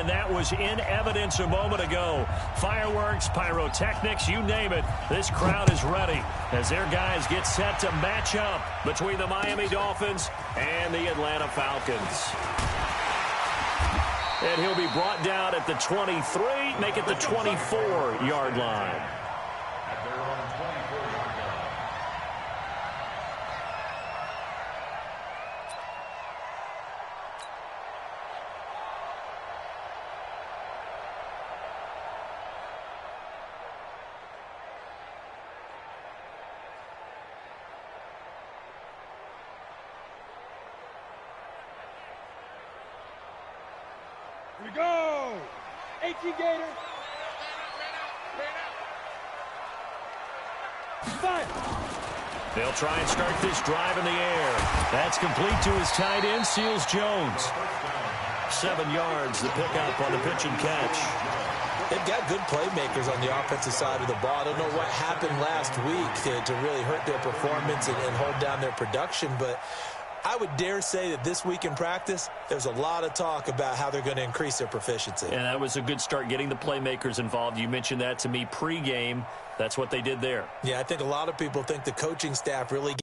and that was in evidence a moment ago. Fireworks, pyrotechnics, you name it. This crowd is ready as their guys get set to match up between the Miami Dolphins and the Atlanta Falcons. And he'll be brought down at the 23, make it the 24-yard line. Here we go! H.E. Gator. Fire! They'll try and start this drive in the air. That's complete to his tight end, Seals Jones. 7 yards, the pickup on the pitch and catch. They've got good playmakers on the offensive side of the ball. I don't know what happened last week to really hurt their performance and hold down their production, but I would dare say that this week in practice, there's a lot of talk about how they're going to increase their proficiency. And that was a good start, getting the playmakers involved. You mentioned that to me pregame. That's what they did there. Yeah, I think a lot of people think the coaching staff really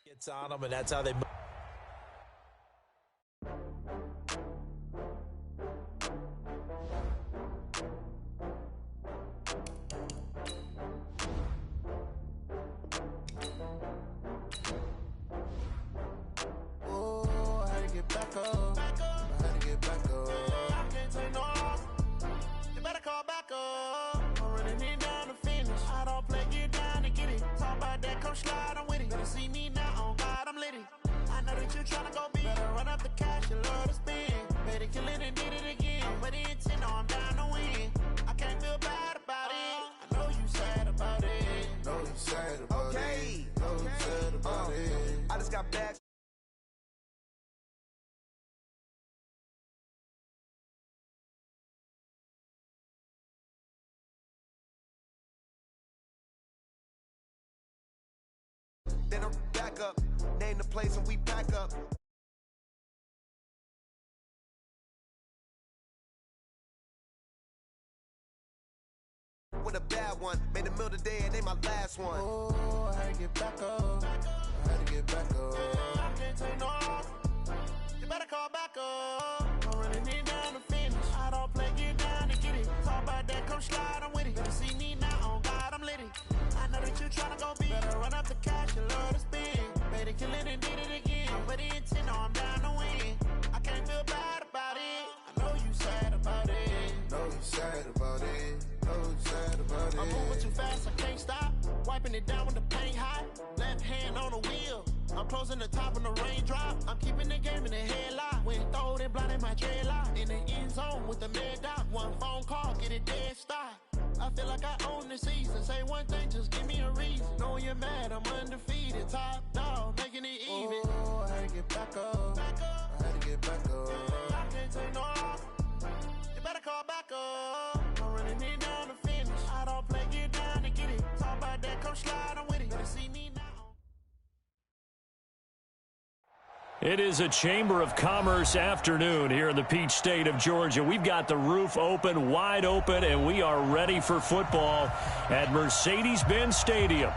gets on them, and that's how they move. Oh, I had to get back up. I had to get back up. I can't take no loss. You better call back up. I'm running in down the finish. I don't play, get down and get it. Talk about that, come slide, I'm with it. Better see me now, on God, I'm litty. I know that you tryna go big. Better run up the cash, you love to spend. Better kill it and did it again. But the intent, no, I'm down to win. I can't feel bad about it. I know you sad about it. Know you sad about it. Know you sad about it. I just got back. Then I'm back up, name the place and we back up. With a bad one, made the middle today and they my last one. Oh, I had to get back up. I had to get back up. I can't take no loss. You better call back up. I'm running in down the finish. I don't play, get down and get it. Talk about that, come slide, I'm with it. Better see me now, on God, I'm litty. I know that you tryna go big. Better run up the cash, you love to spend. Better kill it and did it again. But the intent, no, I'm down to win. I can't feel bad about it. I know you sad about it. Know you sad about it. Know you sad about it. I'm moving too fast, I can't stop. Wiping it down with the paint hot. Left hand on the wheel. I'm closing the top on the raindrop. I'm keeping the game in the headlock. When throwed and blinded my dreadlock. In the end zone with the mid dot. One phone call, get it dead stop. I feel like I own the season. Say one thing, just give me a reason. Knowing you're mad, I'm undefeated. Top dog, making it even. Oh, I had to get back up. I had to get back up. I can't take no loss. You better call back up. I'm running in down the finish. I don't play, get down and get it. Talk about that, come slide, I'm with it. Better see me now. It is a Chamber of Commerce afternoon here in the Peach State of Georgia. We've got the roof open, wide open, and we are ready for football at Mercedes-Benz Stadium.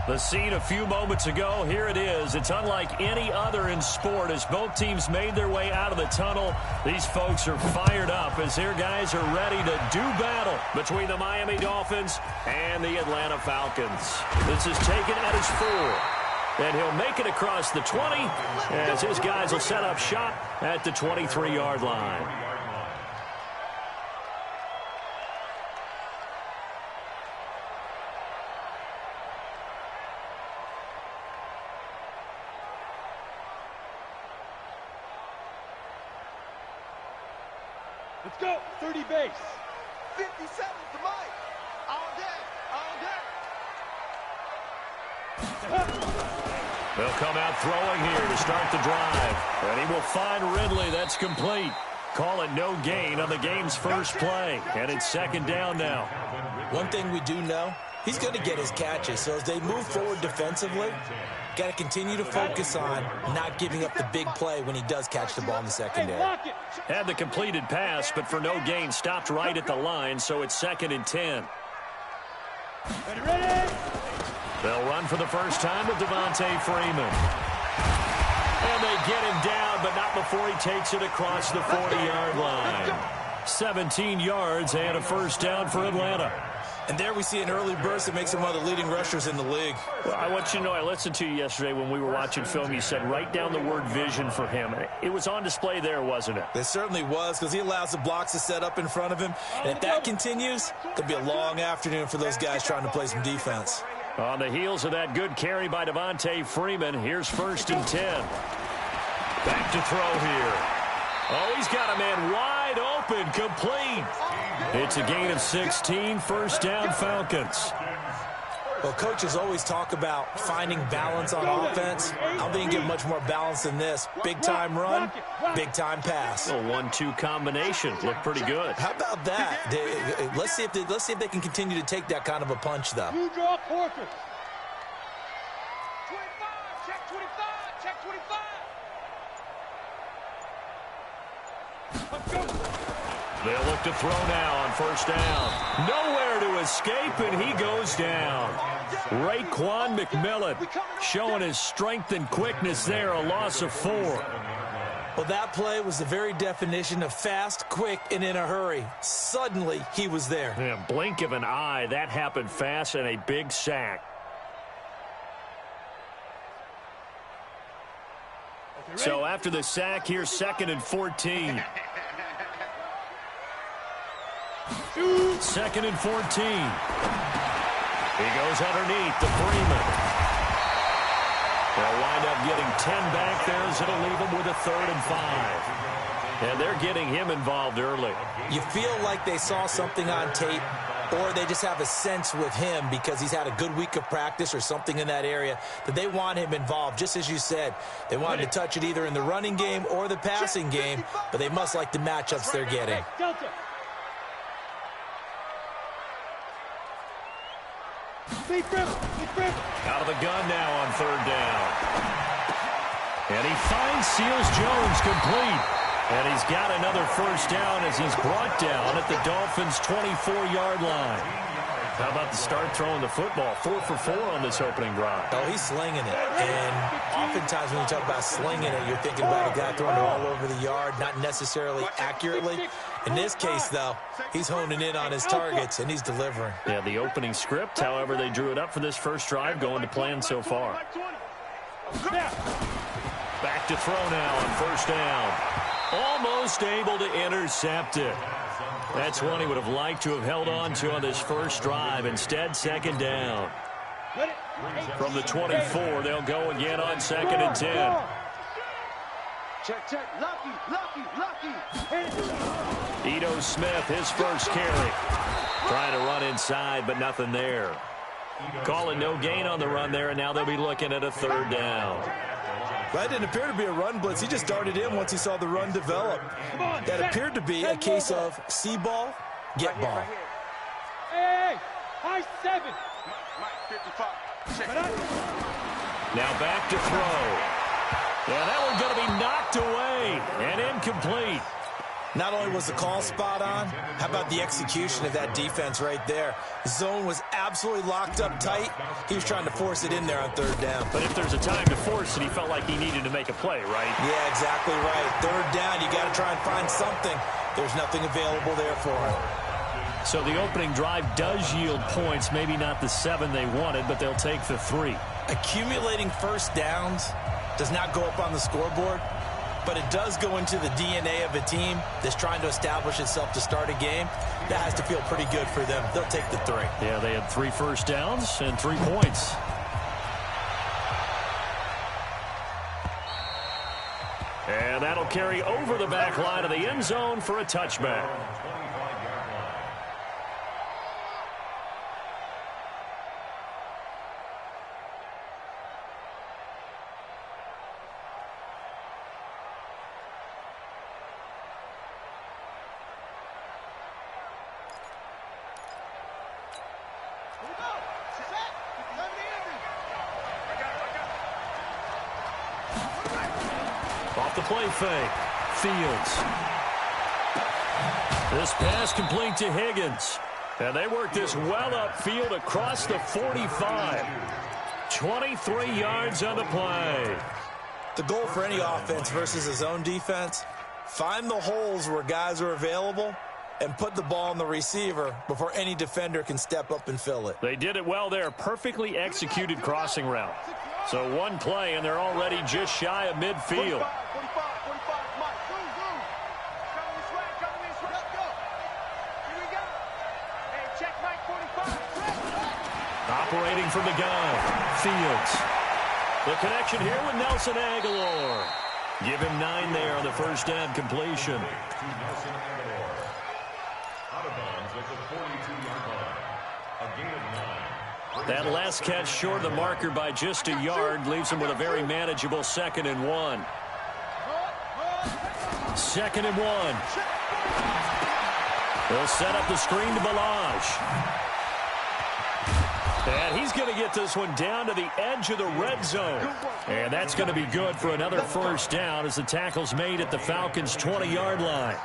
The scene a few moments ago, here it is. It's unlike any other in sport as both teams made their way out of the tunnel. These folks are fired up as their guys are ready to do battle between the Miami Dolphins and the Atlanta Falcons. This is taken at his 4. And he'll make it across the 20 as his guys will set up shop at the 23-yard line. Let's go. 30 base. 57's the mic. All day. They'll come out throwing here to start the drive. And he will find Ridley. That's complete. Call it no gain on the game's first play. And it's second down now. One thing we do know, he's going to get his catches. So as they move forward defensively, got to continue to focus on not giving up the big play when he does catch the ball in the secondary. Had the completed pass, but for no gain, stopped right at the line, so it's 2nd and 10. Ready? They'll run for the first time with Devontae Freeman. And they get him down, but not before he takes it across the 40-yard line. 17 yards and a first down for Atlanta. And there we see an early burst that makes him one of the leading rushers in the league. Well, I want you to know, I listened to you yesterday when we were watching film. You said write down the word vision for him. It was on display there, wasn't it? It certainly was, because he allows the blocks to set up in front of him. And if that continues, it'll be a long afternoon for those guys trying to play some defense. On the heels of that good carry by Devontae Freeman, here's 1st and 10. Back to throw here. Oh, he's got a man wide open, complete. It's a gain of 16, first down Falcons. Well, coaches always talk about finding balance on offense. I don't think you get much more balance than this. Big-time run, big-time pass. A 1-2 combination. Looked pretty good. How about that? Let's see if they can continue to take that kind of a punch, though. You draw quarters. 25, check 25, check 25. Let's go. They'll look to throw now on first down. Nowhere to escape, and he goes down. Raekwon McMillan showing his strength and quickness there, a loss of 4. Well, that play was the very definition of fast, quick, and in a hurry. Suddenly, he was there. Yeah, blink of an eye, that happened fast, and a big sack. So after the sack, here's 2nd and 14. 2nd and 14. He goes underneath to Freeman. They'll wind up getting 10 back there as it'll leave them with a 3rd and 5. And they're getting him involved early. You feel like they saw something on tape, or they just have a sense with him because he's had a good week of practice or something in that area that they want him involved. Just as you said, they want him to touch it either in the running game or the passing game, but they must like the matchups they're getting. Delta. Out of the gun now on 3rd down. And he finds Seals Jones complete. And he's got another first down as he's brought down at the Dolphins' 24-yard line. How about the start throwing the football? 4 for 4 on this opening drive. Oh, he's slinging it. And oftentimes when you talk about slinging it, you're thinking about a guy throwing it all over the yard, not necessarily accurately. In this case, though, he's honing in on his targets, and he's delivering. Yeah, the opening script, however, they drew it up for this first drive, going to plan so far. Back to throw now on first down. Almost able to intercept it. That's one he would have liked to have held on to on this first drive. Instead, 2nd down. From the 24, they'll go again on 2nd and 10. Check, lucky. Ito Smith, his first carry. Trying to run inside, but nothing there. Calling no gain on the run there, and now they'll be looking at a 3rd down. That didn't appear to be a run blitz. He just darted in once he saw the run develop. That appeared to be a case of see ball, get ball. Hey, high 7. Mike 55. Now back to throw. Yeah, that one's going to be knocked away and incomplete. Not only was the call spot on, how about the execution of that defense right there? Zone was absolutely locked up tight. He was trying to force it in there on third down. But if there's a time to force it, he felt like he needed to make a play, right? Yeah, exactly right. Third down, you got to try and find something. There's nothing available there for him. So the opening drive does yield points, maybe not the 7 they wanted, but they'll take the 3. Accumulating first downs does not go up on the scoreboard, but it does go into the DNA of a team that's trying to establish itself to start a game. That has to feel pretty good for them. They'll take the 3. Yeah, they had 3 first downs and 3 points. And that'll carry over the back line of the end zone for a touchback. Off the play fake. Fields. This pass complete to Higgins. And they work this well upfield across the 45. 23 yards on the play. The goal for any offense versus a zone defense, find the holes where guys are available and put the ball on the receiver before any defender can step up and fill it. They did it well there. Perfectly executed crossing route. So one play, and they're already just shy of midfield. 45, 45, Mike. Go. Coming this way, let's go. Here we go. Hey, check Mike 45. Operating from the gun. Fields. The connection here with Nelson Aguilar. Give him 9 there on the first down completion. That last catch short of the marker by just a yard leaves him with a very manageable 2nd and 1. 2nd and 1. They'll set up the screen to Balaj. And he's going to get this one down to the edge of the red zone. And that's going to be good for another first down as the tackle's made at the Falcons' 20-yard line.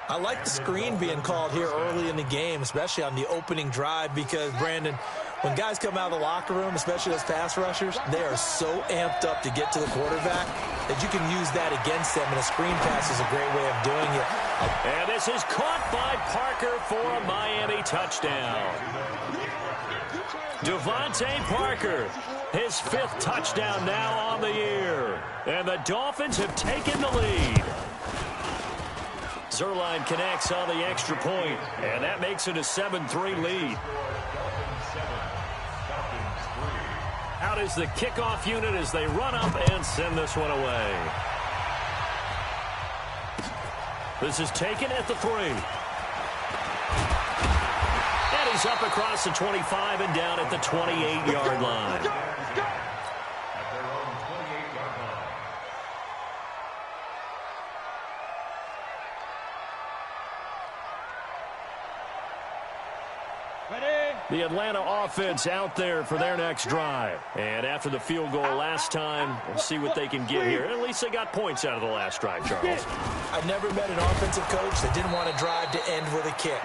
I like the screen being called here early in the game, especially on the opening drive, because, Brandon, when guys come out of the locker room, especially those pass rushers, they are so amped up to get to the quarterback that you can use that against them, and a screen pass is a great way of doing it. And this is caught by Parker for a Miami touchdown. Devontae Parker, his 5th touchdown now on the year. And the Dolphins have taken the lead. Zerline connects on the extra point, and that makes it a 7-3 lead. Out is the kickoff unit as they run up and send this one away. This is taken at the 3. And he's up across the 25 and down at the 28-yard line. The Atlanta offense out there for their next drive. And after the field goal last time, we'll see what they can get here. At least they got points out of the last drive, Charles. I've never met an offensive coach that didn't want to drive to end with a kick.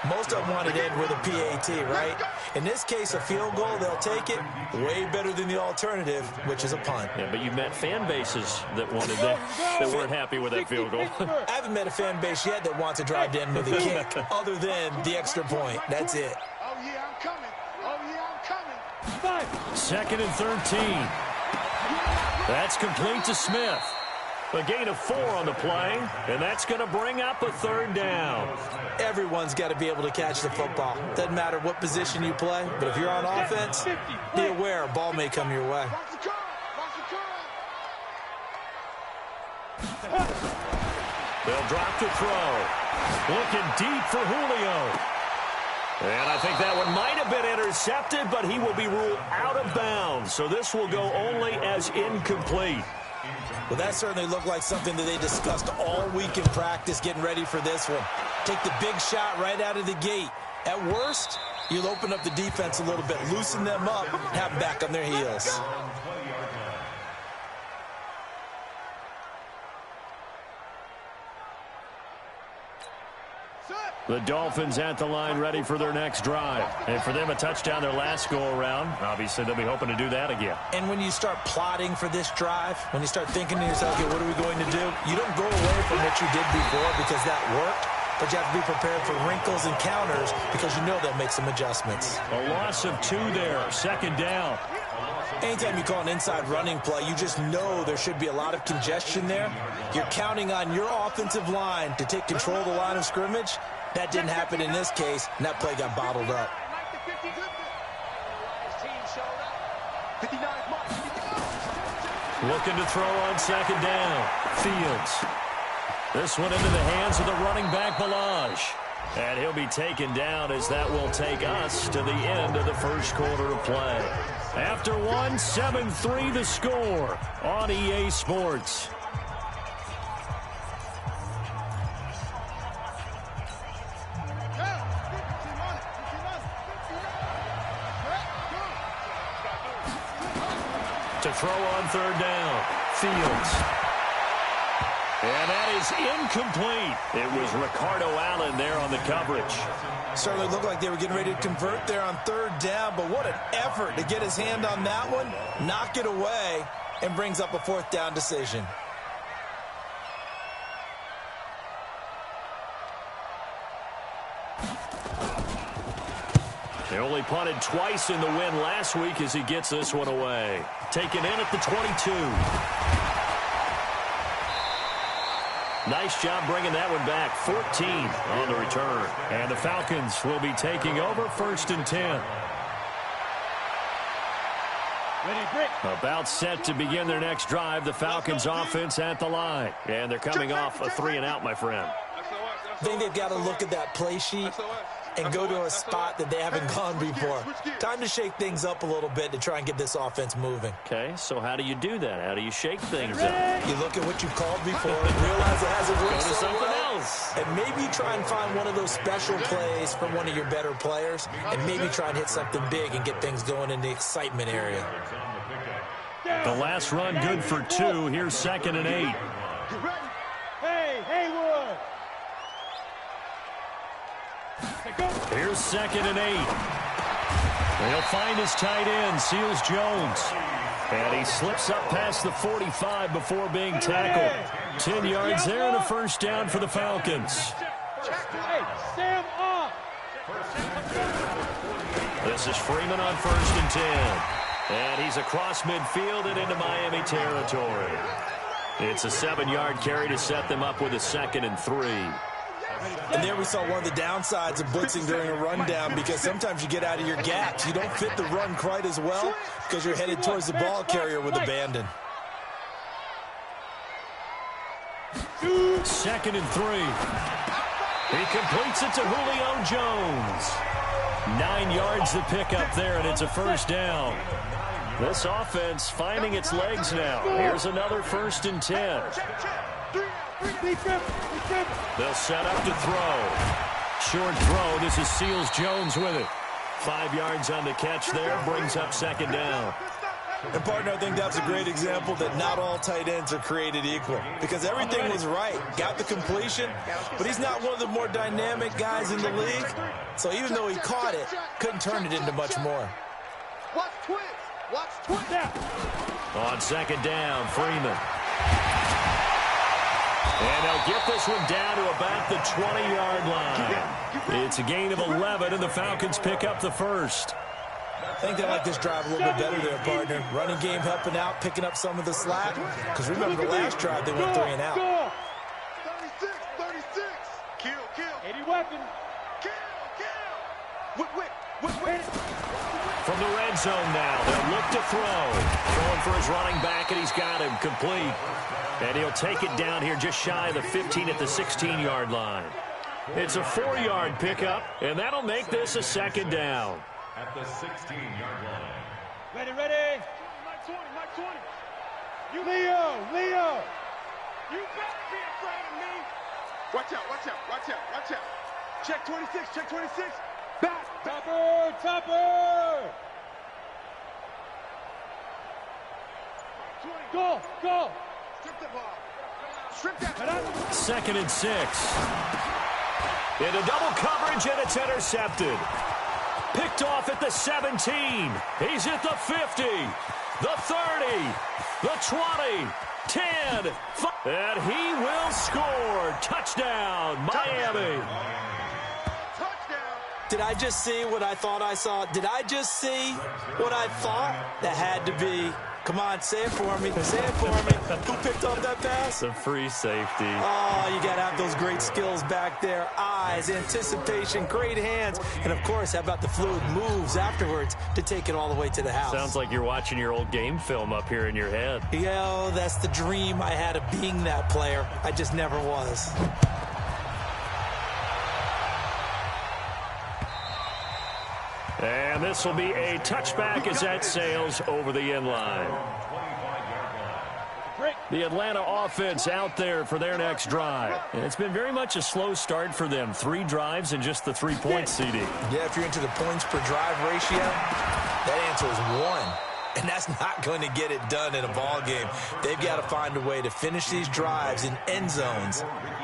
Most of them wanted to end with a PAT, right? In this case, a field goal, they'll take it. Way better than the alternative, which is a punt. Yeah, but you've met fan bases that wanted that weren't happy with that field goal. I haven't met a fan base yet that wants to drive to end with a kick, other than the extra point. That's it. Oh, yeah, I'm coming. Oh, yeah, I'm coming. 2nd and 13. That's complete to Smith. A gain of 4 on the play, and that's going to bring up a 3rd down. Everyone's got to be able to catch the football. Doesn't matter what position you play, but if you're on offense, be aware a ball may come your way. They'll drop the throw. Looking deep for Julio. And I think that one might have been intercepted, but he will be ruled out of bounds. So this will go only as incomplete. Well, that certainly looked like something that they discussed all week in practice getting ready for this one. Take the big shot right out of the gate. At worst, you'll open up the defense a little bit, loosen them up, and have them back on their heels. The Dolphins at the line ready for their next drive. And for them, a touchdown their last go-around. Obviously, they'll be hoping to do that again. And when you start plotting for this drive, when you start thinking to yourself, okay, what are we going to do? You don't go away from what you did before because that worked, but you have to be prepared for wrinkles and counters because you know they'll make some adjustments. A loss of 2 there, second down. Anytime you call an inside running play, you just know there should be a lot of congestion there. You're counting on your offensive line to take control of the line of scrimmage. That didn't happen in this case, and that play got bottled up. Looking to throw on second down. Fields. This one into the hands of the running back, Balaj. And he'll be taken down as that will take us to the end of the first quarter of play. After one, 7-3 the score on EA Sports. To throw on third down, Fields. And that is incomplete. It was Ricardo Allen there on the coverage. Certainly looked like they were getting ready to convert there on third down, but what an effort to get his hand on that one, knock it away, and brings up a fourth down decision. They only punted twice in the win last week as he gets this one away. Taken in at the 22. Nice job bringing that one back. 14 on the return. And the Falcons will be taking over 1st and 10. About set to begin their next drive. The Falcons offense at the line. And they're coming off a 3-and-out, my friend. I think they've got to look at that play sheet and go to a spot that they haven't gone before. Time to shake things up a little bit to try and get this offense moving. Okay, so how do you do that? How do you shake things up? You look at what you've called before and realize it hasn't worked Go to so something well. else. And maybe try and find one of those special plays from one of your better players and maybe try and hit something big and get things going in the excitement area. The last run good for 2. Here's 2nd and 8. Hey, Haywood. Here's 2nd and 8. He'll find his tight end, Seals Jones. And he slips up past the 45 before being tackled. 10 yards there and a first down for the Falcons. Hey, Sam off. This is Freeman on 1st and 10. And he's across midfield and into Miami territory. It's a 7-yard carry to set them up with a 2nd and 3. And there we saw one of the downsides of blitzing during a rundown because sometimes you get out of your gaps. You don't fit the run quite as well because you're headed towards the ball carrier with abandon. 2nd and 3. He completes it to Julio Jones. 9 yards the pickup there, and it's a first down. This offense finding its legs now. Here's another 1st and 10. They'll set up to throw. Short throw. This is Seals Jones with it. 5 yards on the catch there. Brings up 2nd down. And, partner, I think that's a great example that not all tight ends are created equal because everything was right. Got the completion, but he's not one of the more dynamic guys in the league. So even though he caught it, couldn't turn it into much more. Watch twins. Watch twins. On 2nd down, Freeman. And they'll get this one down to about the 20-yard line. It's a gain of 11, and the Falcons pick up the first. I think they like this drive a little bit better there, partner. Running game helping out, picking up some of the slack. Because remember the last drive, they went 3-and-out. 36. Kill. 80 weapon. Kill. Wait. From the red zone now, they'll look to throw. Throwing for his running back, and he's got him complete. And he'll take it down here just shy of the 15 at the 16-yard line. It's a 4-yard pickup, and that'll make this a 2nd down. At the 16-yard line. Ready. Mike 20. You Leo. You better be afraid of me. Watch out. Check 26. Back. Topper. Go. Strip that ball. 2nd and 6. Into double coverage, and it's intercepted. Picked off at the 17. He's at the 50, the 30, the 20, 10, 5, and he will score. Touchdown, Miami. Did I just see what I thought I saw? Did I just see what I thought? That had to be. Come on, say it for me. Say it for me. Who picked up that pass? The free safety. Oh, you got to have those great skills back there. Eyes, anticipation, great hands. And, of course, how about the fluid moves afterwards to take it all the way to the house? Sounds like you're watching your old game film up here in your head. Yo, that's the dream I had of being that player. I just never was. And this will be a touchback as that sails over the end line. The Atlanta offense out there for their next drive. And it's been very much a slow start for them. 3 drives and just the 3 points, CD. Yeah, if you're into the points per drive ratio, that answer is 1. And that's not going to get it done in a ball game. They've got to find a way to finish these drives in end zones,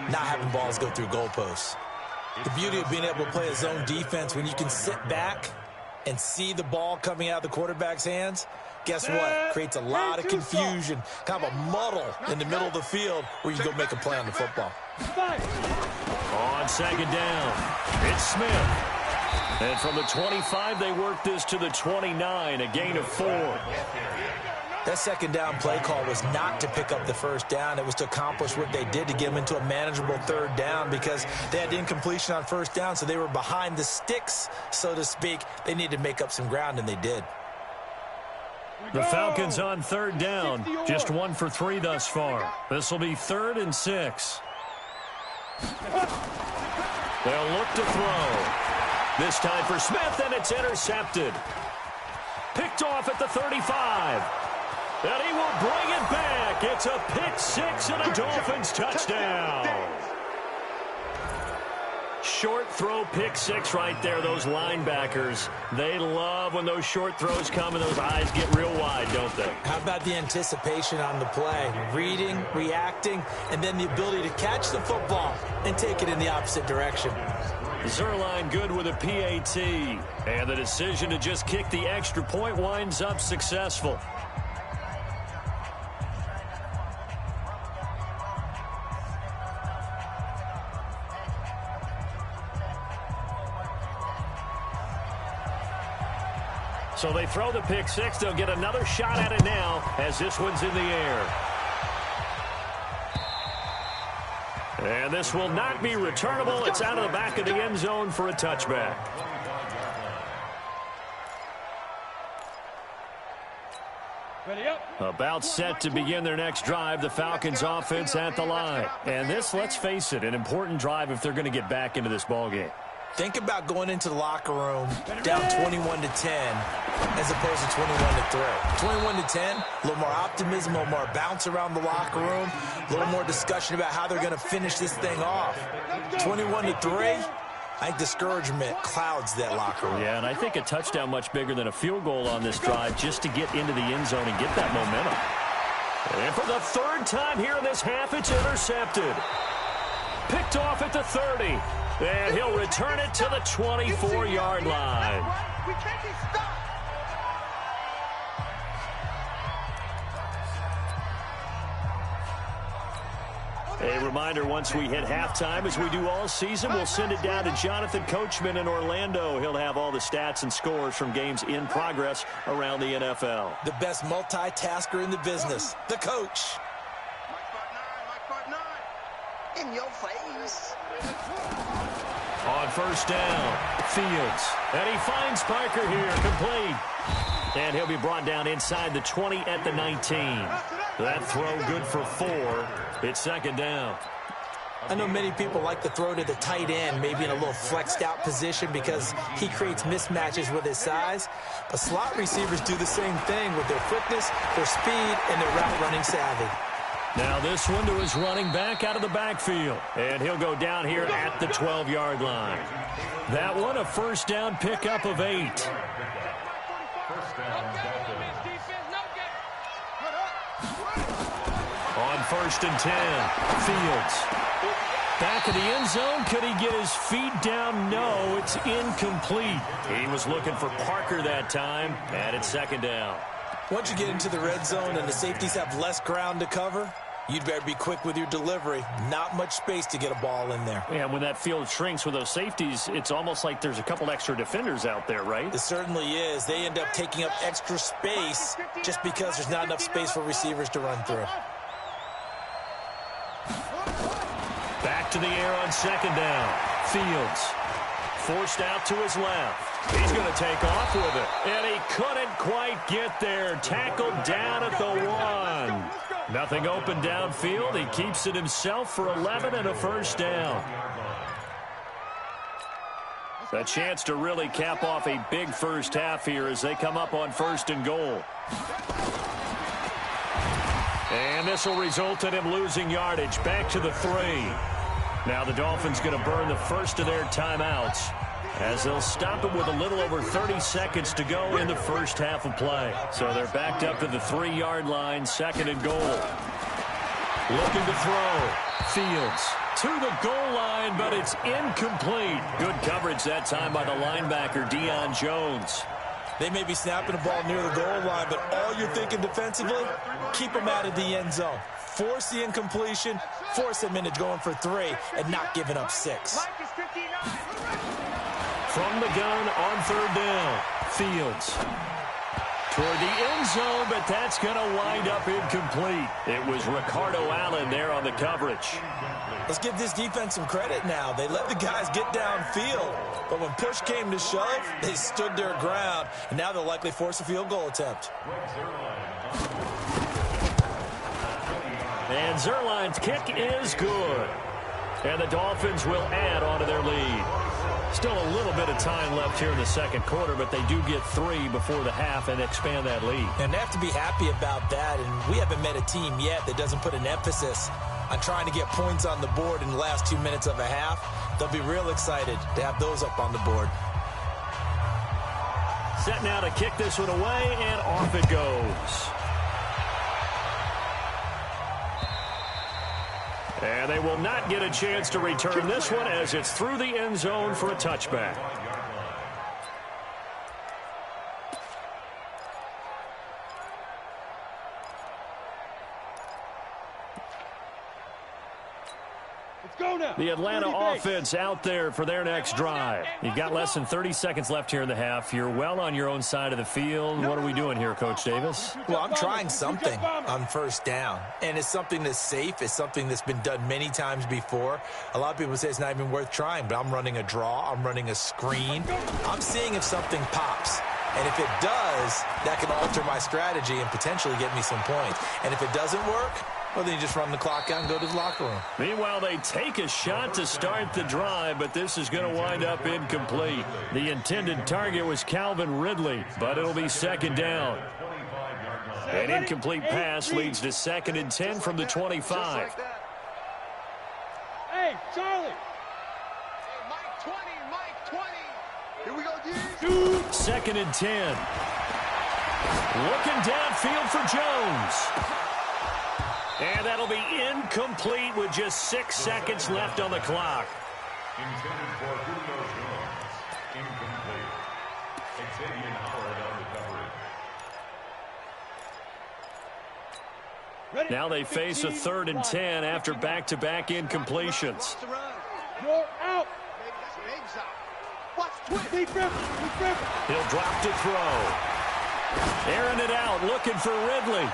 not having balls go through goalposts. The beauty of being able to play a zone defense when you can sit back and see the ball coming out of the quarterback's hands, guess what? Creates a lot of confusion, kind of a muddle in the middle of the field where you go make a play on the football. On second down, it's Smith. And from the 25, they work this to the 29, a gain of 4. That second down play call was not to pick up the first down. It was to accomplish what they did to get them into a manageable third down because they had incompletion on first down, so they were behind the sticks, so to speak. They needed to make up some ground, and they did. The Falcons on third down, just 1 for 3 thus far. This will be 3rd and 6. They'll look to throw. This time for Smith, and it's intercepted. Picked off at the 35. And he will bring it back. It's a pick 6 and a Dolphins touchdown. Short throw, pick 6 right there. Those linebackers, they love when those short throws come and those eyes get real wide, don't they? How about the anticipation on the play? Reading, reacting, and then the ability to catch the football and take it in the opposite direction. Zerline good with a PAT. And the decision to just kick the extra point winds up successful. So they throw the pick 6. They'll get another shot at it now as this one's in the air. And this will not be returnable. It's out of the back of the end zone for a touchback. About set to begin their next drive, the Falcons offense at the line. And this, let's face it, an important drive if they're going to get back into this ballgame. Think about going into the locker room down 21-10 as opposed to 21-3. 21-10, a little more optimism, a little more bounce around the locker room, a little more discussion about how they're going to finish this thing off. 21-3, I think discouragement clouds that locker room. Yeah, and I think a touchdown much bigger than a field goal on this drive just to get into the end zone and get that momentum. And for the 3rd time here in this half, it's intercepted. Picked off at the 30. And he'll return it to the 24-yard line. We can't be stopped. A reminder, once we hit halftime, as we do all season, we'll send it down to Jonathan Coachman in Orlando. He'll have all the stats and scores from games in progress around the NFL. The best multitasker in the business, the coach. In your face. On first down, Fields. And he finds Parker here, complete. And he'll be brought down inside the 20 at the 19. That throw good for 4. It's 2nd down. I know many people like to throw to the tight end, maybe in a little flexed out position because he creates mismatches with his size. But slot receivers do the same thing with their quickness, their speed, and their route running savvy. Now this one to his running back out of the backfield. And he'll go down here at the 12-yard line. That one a first down pickup of 8. On 1st and 10, Fields. Back in the end zone. Could he get his feet down? No, it's incomplete. He was looking for Parker that time, and it's second down. Once you get into the red zone and the safeties have less ground to cover, you'd better be quick with your delivery. Not much space to get a ball in there. Yeah, when that field shrinks with those safeties, it's almost like there's a couple extra defenders out there, right? It certainly is. They end up taking up extra space just because there's not enough space for receivers to run through. Back to the air on second down. Fields forced out to his left. He's going to take off with it. And he couldn't quite get there. Tackled down at the 1. Nothing open downfield. He keeps it himself for 11 and a first down. A chance to really cap off a big first half here as they come up on 1st and goal. And this will result in him losing yardage. Back to the 3. Now the Dolphins going to burn the first of their timeouts as they'll stop it with a little over 30 seconds to go in the first half of play. So they're backed up to the 3-yard line, 2nd and goal. Looking to throw. Fields to the goal line, but it's incomplete. Good coverage that time by the linebacker, Deion Jones. They may be snapping the ball near the goal line, but all you're thinking defensively, keep them out of the end zone. Force the incompletion, force them into going for 3, and not giving up 6. From the gun on 3rd down, Fields toward the end zone, but that's going to wind up incomplete. It was Ricardo Allen there on the coverage. Let's give this defense some credit now. They let the guys get downfield, but when push came to shove, they stood their ground, and now they'll likely force a field goal attempt. And Zerline's kick is good. And the Dolphins will add on to their lead. Still a little bit of time left here in the second quarter, but they do get 3 before the half and expand that lead. And they have to be happy about that, and we haven't met a team yet that doesn't put an emphasis on trying to get points on the board in the last 2 minutes of a half. They'll be real excited to have those up on the board. Set now to kick this one away, and off it goes. And they will not get a chance to return this one as it's through the end zone for a touchback. The Atlanta offense out there for their next drive. You've got less than 30 seconds left here in the half. You're well on your own side of the field. What are we doing here, Coach Davis? Well, I'm trying something on 1st down, and it's something that's safe. It's something that's been done many times before. A lot of people say it's not even worth trying, but I'm running a draw. I'm running a screen. I'm seeing if something pops. And if it does, that can alter my strategy and potentially get me some points. And if it doesn't work, well, then you just run the clock out and go to the locker room. Meanwhile, they take a shot to start the drive, but this is going to wind up incomplete. The intended target was Calvin Ridley, but it'll be 2nd down. An incomplete pass leads to 2nd and 10 from the 25. Hey, Charlie. Hey, Mike 20. Here we go, dude. 2nd and 10. Looking downfield for Jones. And that'll be incomplete with just 6 seconds left on the clock. Intended for Julio Jones. Incomplete. Xavier Howard on the coverage. Now they face a 3rd and 10 after back-to-back incompletions. You're out. He'll drop to throw. Airing it out, looking for Ridley.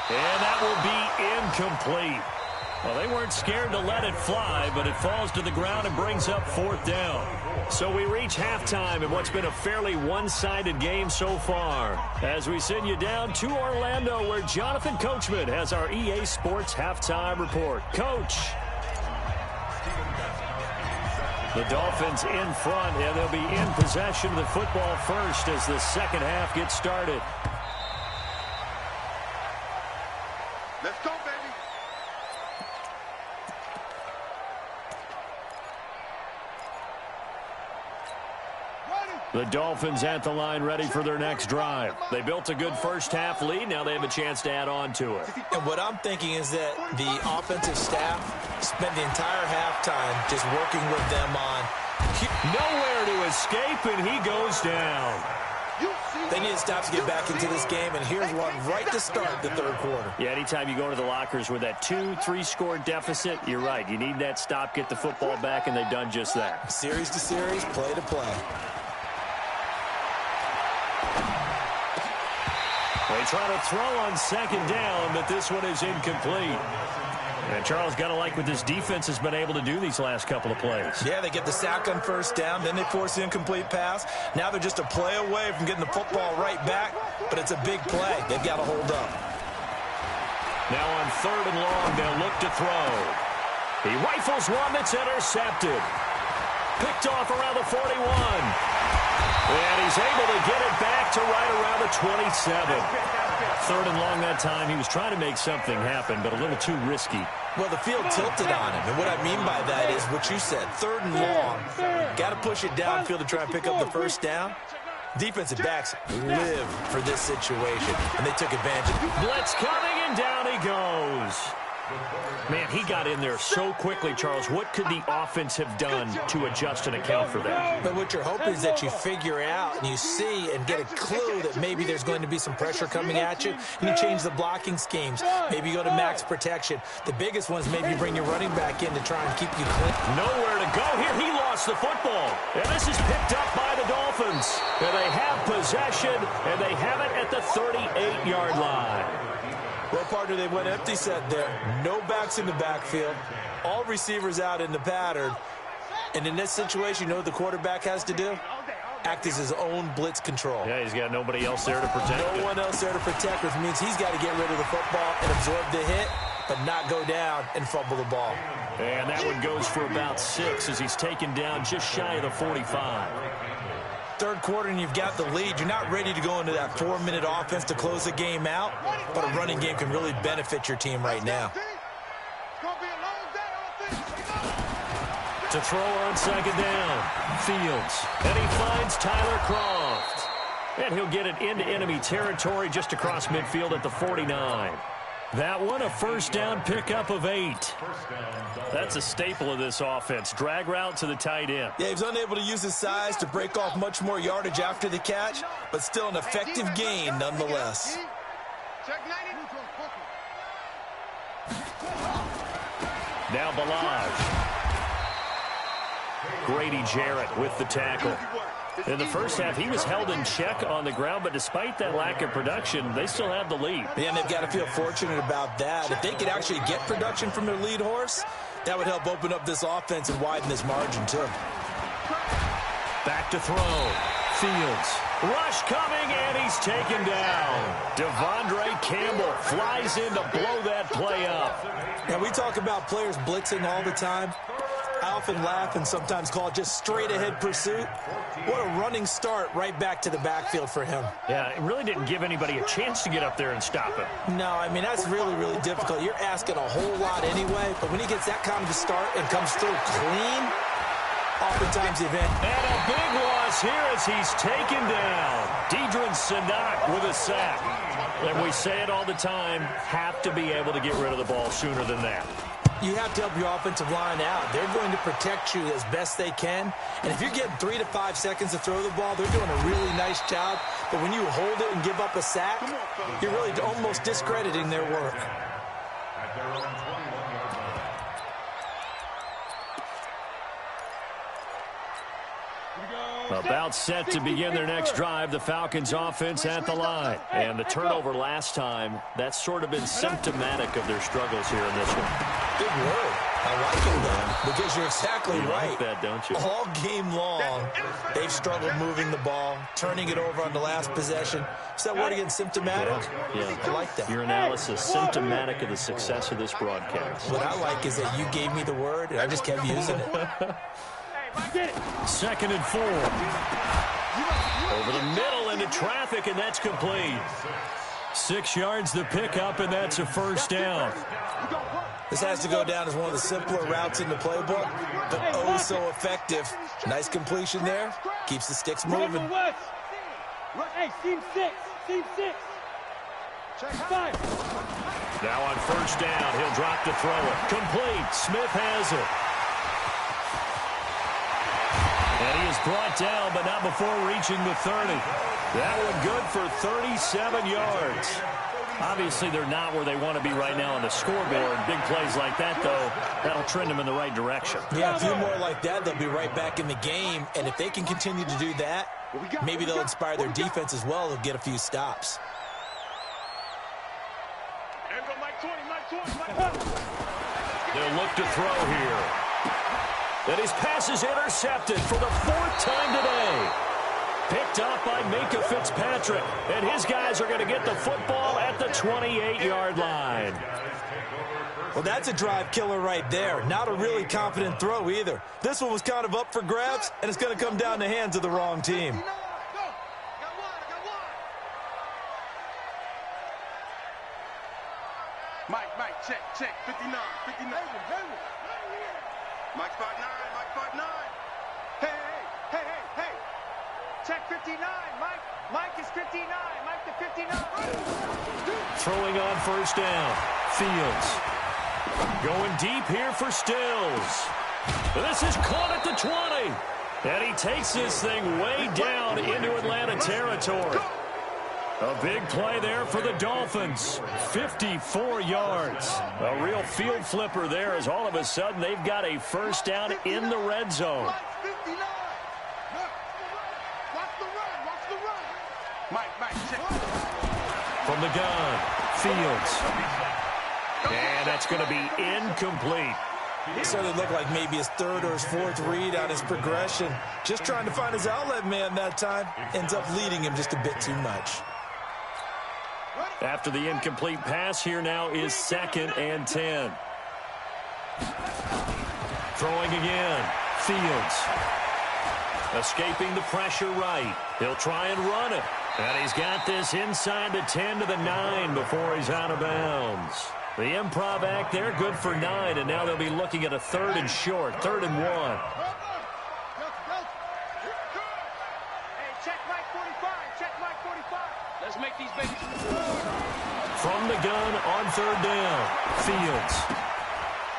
And that will be incomplete. Well, they weren't scared to let it fly, but it falls to the ground and brings up 4th down. So we reach halftime in what's been a fairly one-sided game so far. As we send you down to Orlando, where Jonathan Coachman has our EA Sports halftime report. Coach. The Dolphins in front, and they'll be in possession of the football first as the second half gets started. Let's go, baby. The Dolphins at the line ready for their next drive. They built a good first-half lead. Now they have a chance to add on to it. And what I'm thinking is that the offensive staff spent the entire halftime just working with them on nowhere to escape, and he goes down. They need to stop to get back into this game, and here's one right to start the third quarter. Yeah, anytime you go to the lockers with that 2-3 score deficit, you're right. You need that stop, get the football back, and they've done just that. Series to series, play to play. They try to throw on second down, but this one is incomplete. And Charles, got to like what this defense has been able to do these last couple of plays. Yeah, they get the sack on first down, then they force the incomplete pass. Now they're just a play away from getting the football right back, but it's a big play. They've got to hold up. Now on third and long, they'll look to throw. He rifles one that's intercepted. Picked off around the 41. And he's able to get it back to right around the 27. Third and long that time. He was trying to make something happen, but a little too risky. Well, the field tilted on him, and what I mean by that is what you said. Third and long, got to push it downfield to try and pick up the first down. Defensive backs live for this situation, and they took advantage. Blitz coming, and down he goes. Man, he got in there so quickly, Charles. What could the offense have done to adjust and account for that? But what you're hoping is that you figure out and you see and get a clue that maybe there's going to be some pressure coming at you, and you change the blocking schemes. Maybe you go to max protection. The biggest one is maybe you bring your running back in to try and keep you clean. Nowhere to go here. He lost the football. And this is picked up by the Dolphins. And they have possession, and they have it at the 38-yard line. Well, partner, they went empty set there. No backs in the backfield. All receivers out in the pattern. And in this situation, you know what the quarterback has to do? Act as his own blitz control. Yeah, he's got nobody else there to protect him. No one else there to protect, which means he's got to get rid of the football and absorb the hit, but not go down and fumble the ball. And that one goes for about 6 as he's taken down just shy of the 45. Third quarter and you've got the lead. You're not ready to go into that 4-minute offense to close the game out, but a running game can really benefit your team right now. To throw on second down, Fields. And he finds Tyler Kroft. And he'll get it into enemy territory just across midfield at the 49. That one, a first down pickup of 8. That's a staple of this offense. Drag route to the tight end. Yeah, he was unable to use his size to break off much more yardage after the catch, but still an effective gain nonetheless. Now Balaj. Grady Jarrett with the tackle. In the first half, he was held in check on the ground, but despite that lack of production, they still have the lead. Yeah, and they've got to feel fortunate about that. If they could actually get production from their lead horse, that would help open up this offense and widen this margin, too. Back to throw. Fields. Rush coming, and he's taken down. Devondre Campbell flies in to blow that play up. Now, we talk about players blitzing all the time. I often laugh and sometimes call it just straight-ahead pursuit. What a running start right back to the backfield for him. Yeah, it really didn't give anybody a chance to get up there and stop him. No, I mean, that's really, really difficult. You're asking a whole lot anyway, but when he gets that kind of a start and comes through clean, oftentimes the event. And a big loss here as he's taken down. Deidrin Sanak with a sack. And we say it all the time, have to be able to get rid of the ball sooner than that. You have to help your offensive line out. They're going to protect you as best they can. And if you're getting 3 to 5 seconds to throw the ball, they're doing a really nice job. But when you hold it and give up a sack, you're really almost discrediting their work. At their own 21-yard line. About set to begin their next drive, the Falcons offense at the line. And the turnover last time, that's sort of been symptomatic of their struggles here in this one. Good word. I like it, though, because you're exactly right. Like that, don't you? All game long, they've struggled moving the ball, turning it over on the last possession. Is that word again, symptomatic? Yeah. I like that. Your analysis, symptomatic of the success of this broadcast. What I like is that you gave me the word, and I just kept using it. 2nd and 4. Over the middle into traffic, and that's complete. 6 yards the pickup, and that's a first down. This has to go down as one of the simpler routes in the playbook, but oh so effective. Nice completion there. Keeps the sticks moving. Hey, team 6. Team 6. Check 5. Now on first down, he'll drop to throw it. Complete. Smith has it. And he is brought down, but not before reaching the 30. That one good for 37 yards. Obviously, they're not where they want to be right now on the scoreboard. Big plays like that, though, that'll trend them in the right direction. Yeah, a few more like that, they'll be right back in the game. And if they can continue to do that, maybe they'll inspire their defense as well. They'll get a few stops. They'll look to throw here. And his pass is intercepted for the 4th time today. Picked up by Minkah Fitzpatrick. And his guys are going to get the football at the 28-yard line. Well, that's a drive killer right there. Not a really confident throw either. This one was kind of up for grabs, and it's going to come down in the hands of the wrong team. Mike, check, 59. Mike 5'9", Mike 5'9". Hey. Check 59, Mike is 59, Mike to 59. Throwing on first down. Fields. Going deep here for Stills. This is caught at the 20. And he takes this thing way down into Atlanta territory. A big play there for the Dolphins. 54 yards. A real field flipper there as all of a sudden they've got a first down in the red zone. From the gun, Fields. And that's going to be incomplete. So it looked like maybe his 3rd or his 4th read on his progression. Just trying to find his outlet man that time. Ends up leading him just a bit too much. After the incomplete pass, here now is 2nd and 10. Throwing again. Fields. Escaping the pressure right. He'll try and run it. And he's got this inside the 10 to the 9 before he's out of bounds. The improv act there, good for 9, and now they'll be looking at a 3rd and short, 3rd and 1. Hey, check Mike 45, check Mike 45. Let's make these babies. From the gun on 3rd down, Fields.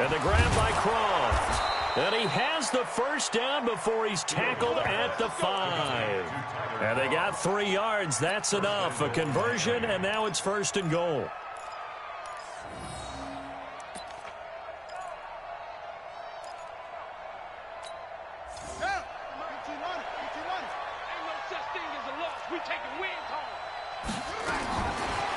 And the grab by Croft. And he has the first down before he's tackled at the 5. And they got 3 yards. That's enough. A conversion, and now it's 1st and goal.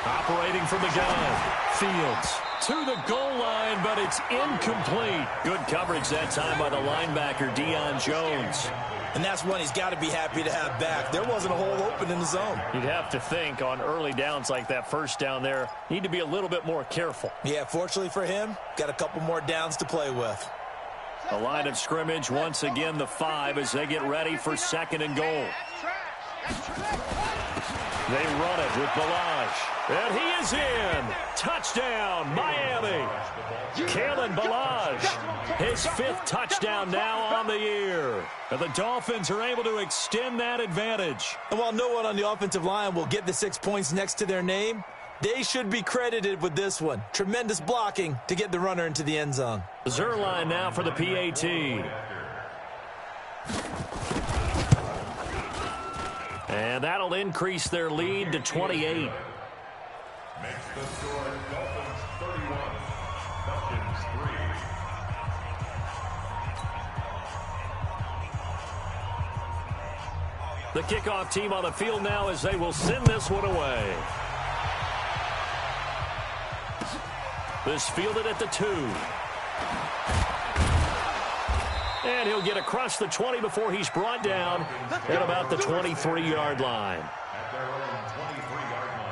Operating from the gun, Fields to the goal line, but it's incomplete. Good coverage that time by the linebacker, Deion Jones. And that's one he's got to be happy to have back. There wasn't a hole open in the zone. You'd have to think on early downs like that first down there, need to be a little bit more careful. Yeah, fortunately for him, got a couple more downs to play with. The line of scrimmage, once again, the 5 as they get ready for 2nd and goal. They run it with Balaj. And he is in. Touchdown, Miami. Kalen Balaj, his 5th touchdown now on the year. And the Dolphins are able to extend that advantage. And while no one on the offensive line will get the 6 points next to their name, they should be credited with this one. Tremendous blocking to get the runner into the end zone. Zerline now for the PAT. And that'll increase their lead to 28. Makes the score Dolphins 31, Falcons 3. The kickoff team on the field now as they will send this one away. This fielded at the 2. And he'll get across the 20 before he's brought down at about the 23-yard line. At their own 23-yard line.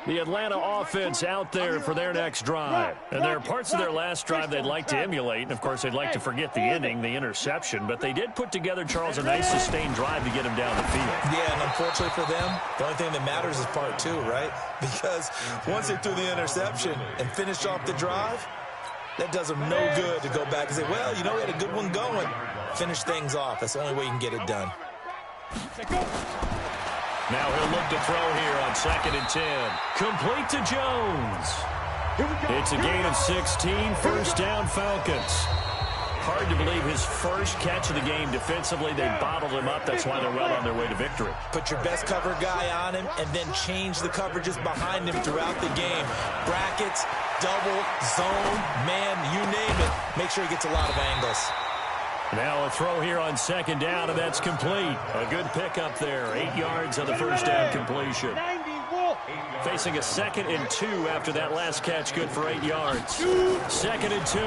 The Atlanta offense out there for their next drive. And there are parts of their last drive they'd like to emulate. And, of course, they'd like to forget the ending, the interception. But they did put together, Charles, a nice sustained drive to get him down the field. Yeah, and unfortunately for them, the only thing that matters is part two, right? Because once they threw the interception and finished off the drive, that does them no good to go back and say, well, you know, we had a good one going. Finish things off. That's the only way you can get it done. Now he'll look to throw here on 2nd and 10. Complete to Jones. It's a gain of 16, first down Falcons. Hard to believe his first catch of the game defensively. They bottled him up. That's why they're well on their way to victory. Put your best cover guy on him and then change the coverages behind him throughout the game. Brackets, double, zone, man, you name it. Make sure he gets a lot of angles. Now a throw here on 2nd down, and that's complete. A good pickup there. 8 yards on the first down completion. Facing a 2nd and 2 after that last catch, good for 8 yards. 2nd and 2.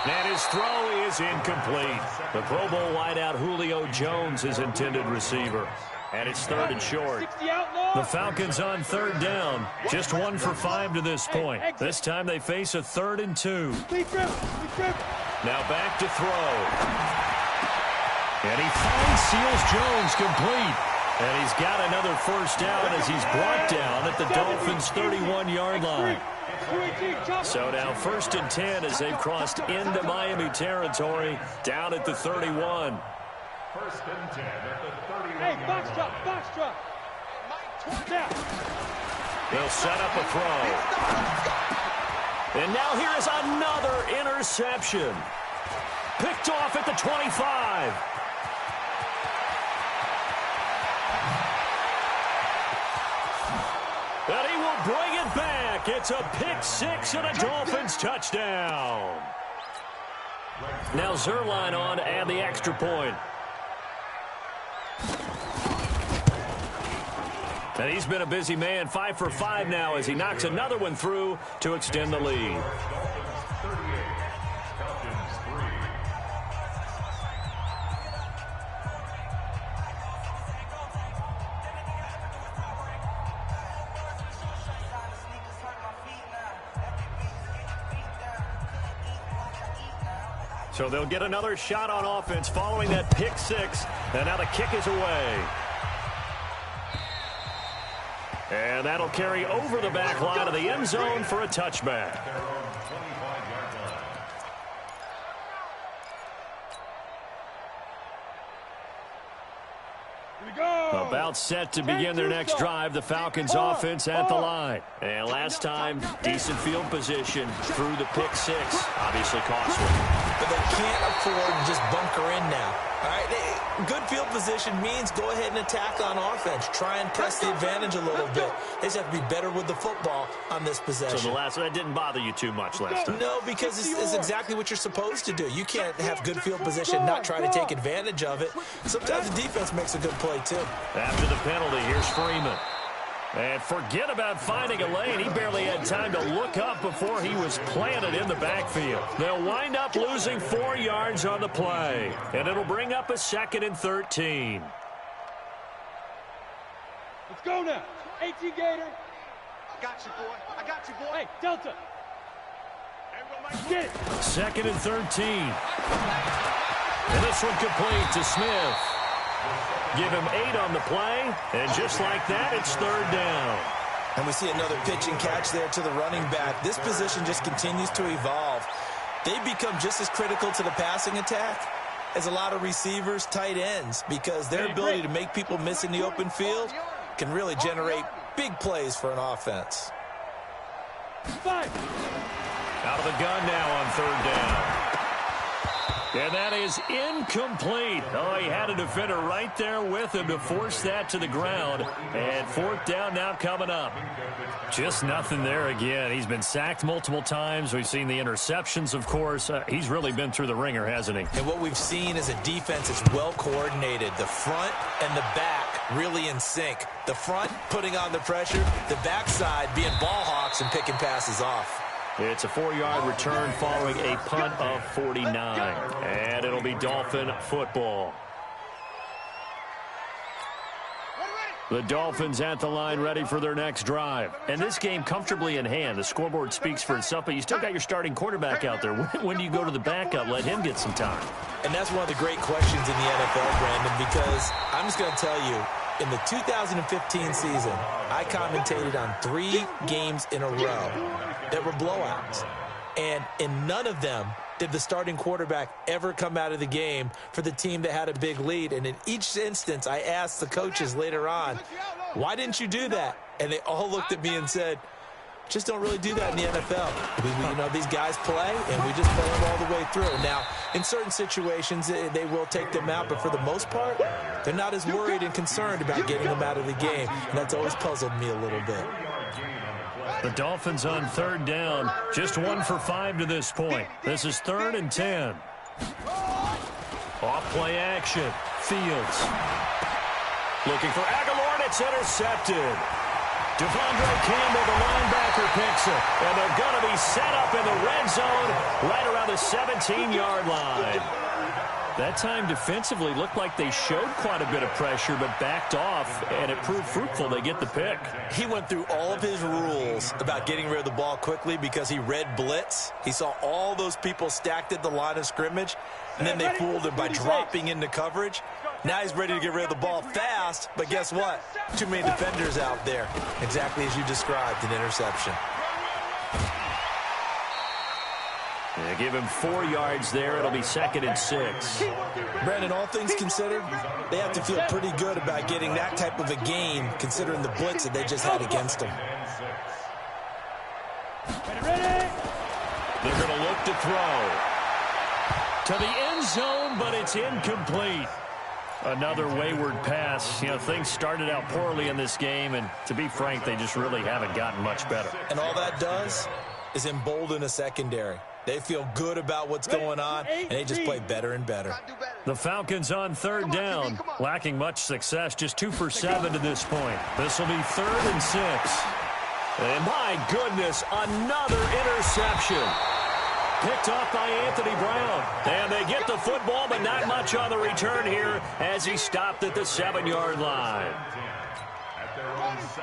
And his throw is incomplete. The Pro Bowl wideout Julio Jones is intended receiver. And it's 3rd and short. The Falcons on 3rd down. Just 1 for 5 to this point. This time they face a 3rd and 2. Now back to throw. And he finds Seals Jones complete. And he's got another first down as he's brought down at the Dolphins' 31-yard line. So now 1st and 10 as they've crossed into Miami territory down at the 31. 1st and 10 at the 31. Hey, box drop. They'll set up a throw. And now here is another interception. Picked off at the 25. And he will bring it back. It's a pick-6 and a Dolphins touchdown. Now Zerline on to add the extra point. And he's been a busy man, 5 for 5 now as he knocks another one through to extend the lead. So they'll get another shot on offense following that pick-6, and now the kick is away. And that'll carry over the back line of the end zone for a touchback. About set to begin their next drive, the Falcons offense at the line. And last time, decent field position through the pick-6. Obviously costly. But they can't afford to just bunker in now. All right, good field position means go ahead and attack on offense. Try and press the advantage a little bit. They just have to be better with the football on this possession. So the last one, that didn't bother you too much last time? No, because it's exactly what you're supposed to do. You can't have good field position, not try to take advantage of it. Sometimes the defense makes a good play, too. After the penalty, here's Freeman. And forget about finding a lane. He barely had time to look up before he was planted in the backfield. They'll wind up losing 4 yards on the play. And it'll bring up a 2nd and 13. Let's go now. 18 Gator. I got you, boy. Hey, Delta. Get it. 2nd and 13. And this one complete to Smith. Give him 8 on the play, and just like that, it's 3rd down. And we see another pitch and catch there to the running back. This position just continues to evolve. They become just as critical to the passing attack as a lot of receivers, tight ends, because their ability to make people miss in the open field can really generate big plays for an offense. Out of the gun now on 3rd down. And that is incomplete. Oh, he had a defender right there with him to force that to the ground. And 4th down now coming up. Just nothing there again. He's been sacked multiple times. We've seen the interceptions, of course. He's really been through the ringer, hasn't he? And what we've seen is a defense that's well coordinated. The front and the back really in sync. The front putting on the pressure. The backside being ball hawks and picking passes off. It's a 4-yard return following a punt of 49. And it'll be Dolphin football. The Dolphins at the line ready for their next drive. And this game comfortably in hand. The scoreboard speaks for itself, but you still got your starting quarterback out there. When do you go to the backup? Let him get some time. And that's one of the great questions in the NFL, Brandon, because I'm just going to tell you, in the 2015 season, I commentated on 3 games in a row that were blowouts. And in none of them did the starting quarterback ever come out of the game for the team that had a big lead. And in each instance, I asked the coaches later on, why didn't you do that? And they all looked at me and said, just don't really do that in the NFL. These guys play, and we just play them all the way through. Now, in certain situations, they will take them out, but for the most part, they're not as worried and concerned about getting them out of the game. And that's always puzzled me a little bit. The Dolphins on 3rd down, just 1 for 5 to this point. This is 3rd and 10. Off play action. Fields. Looking for Aguilar, and it's intercepted. Devondre Campbell, the linebacker, picks it. And they're going to be set up in the red zone right around the 17-yard line. That time defensively looked like they showed quite a bit of pressure but backed off, and it proved fruitful. They get the pick. He went through all of his rules about getting rid of the ball quickly because he read blitz. He saw all those people stacked at the line of scrimmage, and then they fooled him by dropping into coverage. Now he's ready to get rid of the ball fast, but guess what? Too many defenders out there. Exactly as you described, an interception. They give him 4 yards there. It'll be 2nd and 6. Brandon, all things considered, they have to feel pretty good about getting that type of a game considering the blitz that they just had against them. They're going to look to throw. To the end zone, but it's incomplete. Another wayward pass. Things started out poorly in this game, and to be frank, they just really haven't gotten much better. And all that does is embolden a secondary. They feel good about what's going on, and they just play better and better. The Falcons on 3rd down, lacking much success, just 2 for 7 to this point. This will be 3rd and 6. And my goodness, another interception. Picked off by Anthony Brown. And they get the football, but not much on the return here as he stopped at the 7-yard line.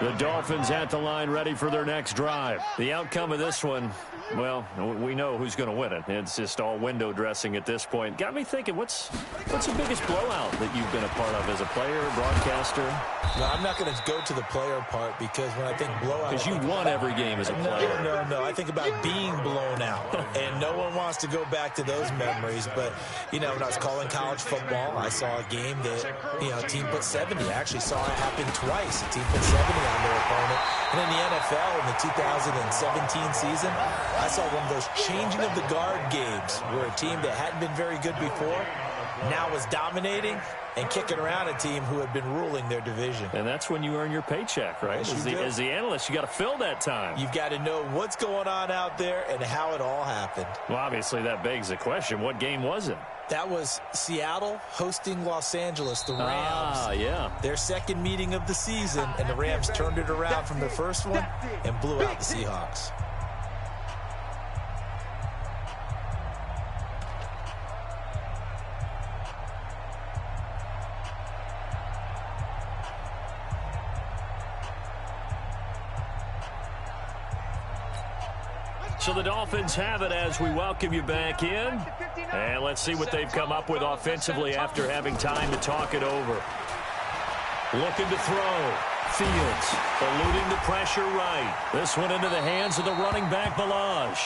The Dolphins at the line ready for their next drive. The outcome of this one, well, we know who's going to win it. It's just all window dressing at this point. Got me thinking, what's the biggest blowout that you've been a part of as a player, broadcaster? No, I'm not going to go to the player part because when I think blowout... Because you won every game as a player. No. I think about being blown out. And no one wants to go back to those memories. But, when I was calling college football, I saw a game that, a team put 70. I actually saw it happen twice. A team put 70 on their opponent. And in the NFL in the 2017 season, I saw one of those changing of the guard games where a team that hadn't been very good before now was dominating and kicking around a team who had been ruling their division. And that's when you earn your paycheck, right? As the analyst, you got to fill that time. You've got to know what's going on out there and how it all happened. Well, obviously that begs the question, what game was it? That was Seattle hosting Los Angeles, the Rams. Ah, yeah. Their second meeting of the season, and the Rams turned it around from their first one and blew out the Seahawks. So the Dolphins have it as we welcome you back in. And let's see what they've come up with offensively after having time to talk it over. Looking to throw. Fields eluding the pressure right. This one into the hands of the running back, Balaj.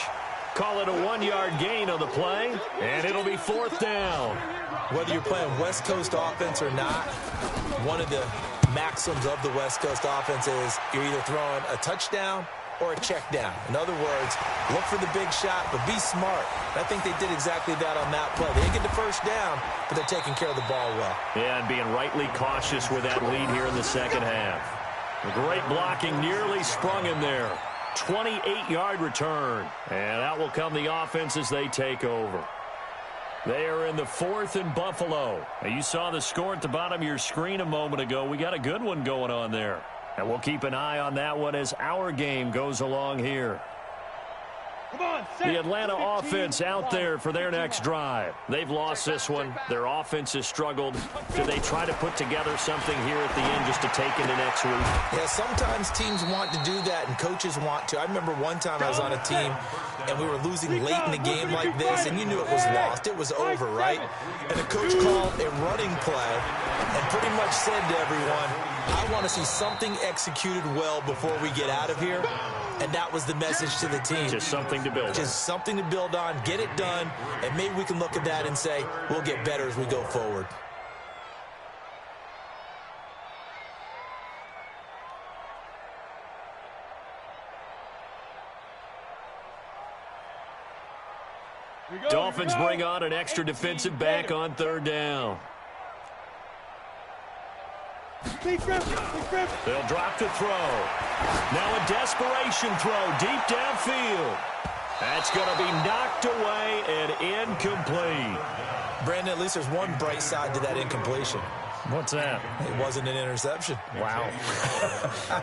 Call it a 1-yard gain on the play, and it'll be 4th down. Whether you're playing West Coast offense or not, one of the maxims of the West Coast offense is you're either throwing a touchdown or a check down. In other words, look for the big shot, but be smart. And I think they did exactly that on that play. They didn't get the first down, but they're taking care of the ball well. Yeah, and being rightly cautious with that lead here in the second half. Great blocking, nearly sprung him there. 28-yard return. And out will come the offense as they take over. They are in the 4th and Buffalo. Now, you saw the score at the bottom of your screen a moment ago. We got a good one going on there. And we'll keep an eye on that one as our game goes along here. The Atlanta offense out there for their next drive. They've lost this one. Their offense has struggled. Do they try to put together something here at the end just to take into next week? Yeah, sometimes teams want to do that and coaches want to. I remember one time I was on a team and we were losing late in a game like this, and you knew it was lost. It was over, right? And the coach called a running play and pretty much said to everyone, I want to see something executed well before we get out of here. And that was the message to the team. Just something to build on. Just something to build on, get it done, and maybe we can look at that and say, we'll get better as we go forward. Dolphins bring on an extra defensive back on third down. They'll drop to throw. Now a desperation throw deep downfield. That's going to be knocked away and incomplete. Brandon, at least there's one bright side to that incompletion. What's that? It wasn't an interception. Wow.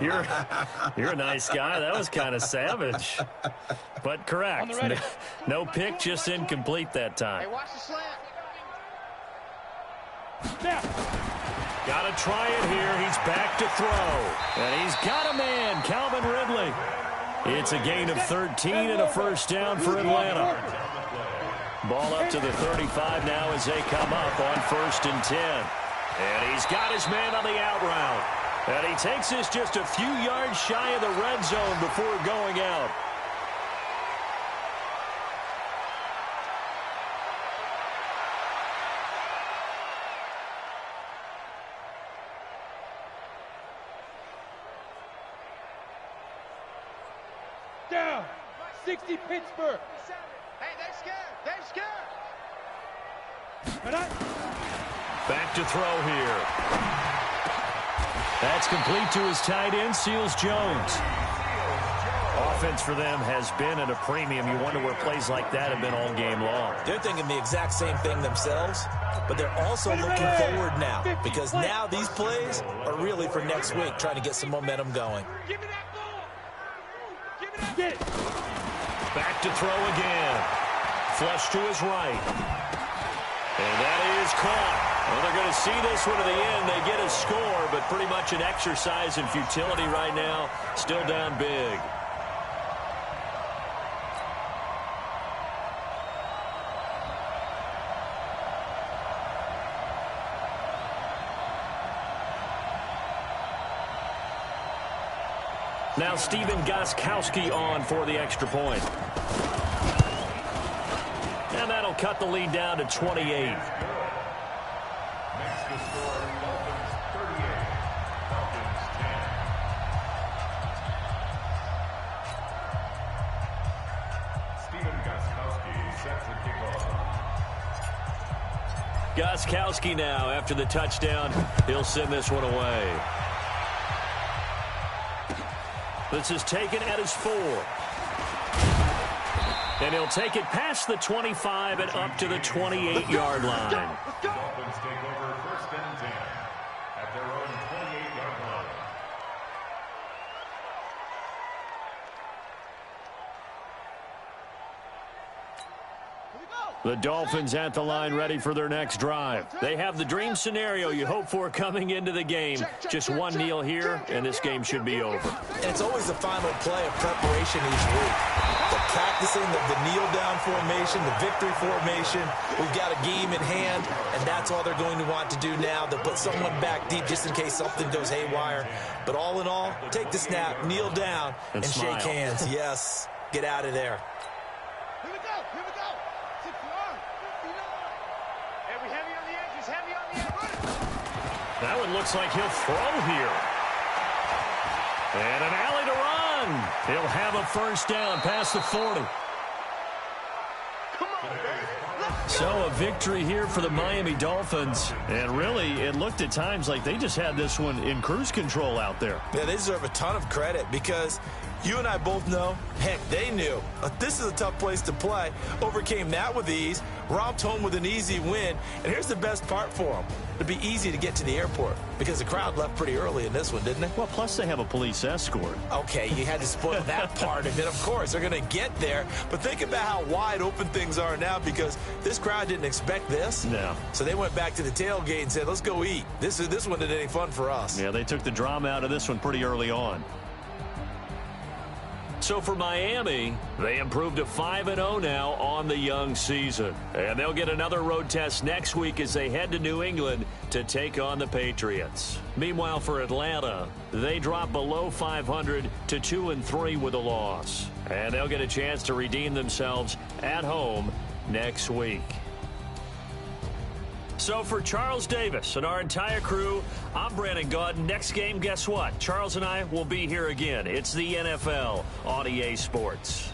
You're a nice guy. That was kind of savage. But correct. No pick, just incomplete that time. Hey, watch the slant. Got to try it here. He's back to throw. And he's got a man, Calvin Ridley. It's a gain of 13 and a first down for Atlanta. Ball up to the 35 now as they come up on 1st and 10. And he's got his man on the out route. And he takes this just a few yards shy of the red zone before going out. Down. 60 Pittsburgh. Hey, they're scared. They're scared. Back to throw here. That's complete to his tight end, Seals Jones. Offense for them has been at a premium. You wonder where plays like that have been all game long. They're thinking the exact same thing themselves, but they're also looking forward now because now these plays are really for next week, trying to get some momentum going. Give me that ball. Give me that. Get it. Back to throw again. Flush to his right. And that is caught. Well, they're going to see this one to the end. They get a score, but pretty much an exercise in futility right now. Still down big. Now Stephen Gostkowski on for the extra point. And that'll cut the lead down to 28. Next to score, Dolphins 38, Falcons 10. Stephen Gostkowski sets the kickoff. Gostkowski now after the touchdown. He'll send this one away. This is taken at his 4. And he'll take it past the 25 and up to the 28-yard line. Dolphins take over 1st and 10 at their own 28-yard line. The Dolphins at the line ready for their next drive. They have the dream scenario you hope for coming into the game. Just one kneel here, and this game should be over. And it's always the final play of preparation each week. The practicing of the kneel-down formation, the victory formation. We've got a game in hand, and that's all they're going to want to do now. They'll put someone back deep just in case something goes haywire. But all in all, take the snap, kneel down, and shake hands. Yes, get out of there. Here we go. Here we go. 6-yard. 50-yard. Hey, we heavy on the edges. Heavy on the edge. That one looks like he'll throw here. And an alley to run. He'll have a first down past the 40. Come on, man. So a victory here for the Miami Dolphins. And really, it looked at times like they just had this one in cruise control out there. Yeah, they deserve a ton of credit because You and I both know, heck, they knew. This is a tough place to play. Overcame that with ease, romped home with an easy win. And here's the best part for them. It'd be easy to get to the airport because the crowd left pretty early in this one, didn't it? Well, plus they have a police escort. Okay, you had to spoil that part of it. Of course, they're going to get there. But think about how wide open things are now because this crowd didn't expect this. No. So they went back to the tailgate and said, let's go eat. This one isn't any fun for us. Yeah, they took the drama out of this one pretty early on. So for Miami, they improved to 5-0 now on the young season. And they'll get another road test next week as they head to New England to take on the Patriots. Meanwhile, for Atlanta, they drop below 500 to 2-3 with a loss. And they'll get a chance to redeem themselves at home next week. So for Charles Davis and our entire crew, I'm Brandon Gaudin. Next game, guess what? Charles and I will be here again. It's the NFL on EA Sports.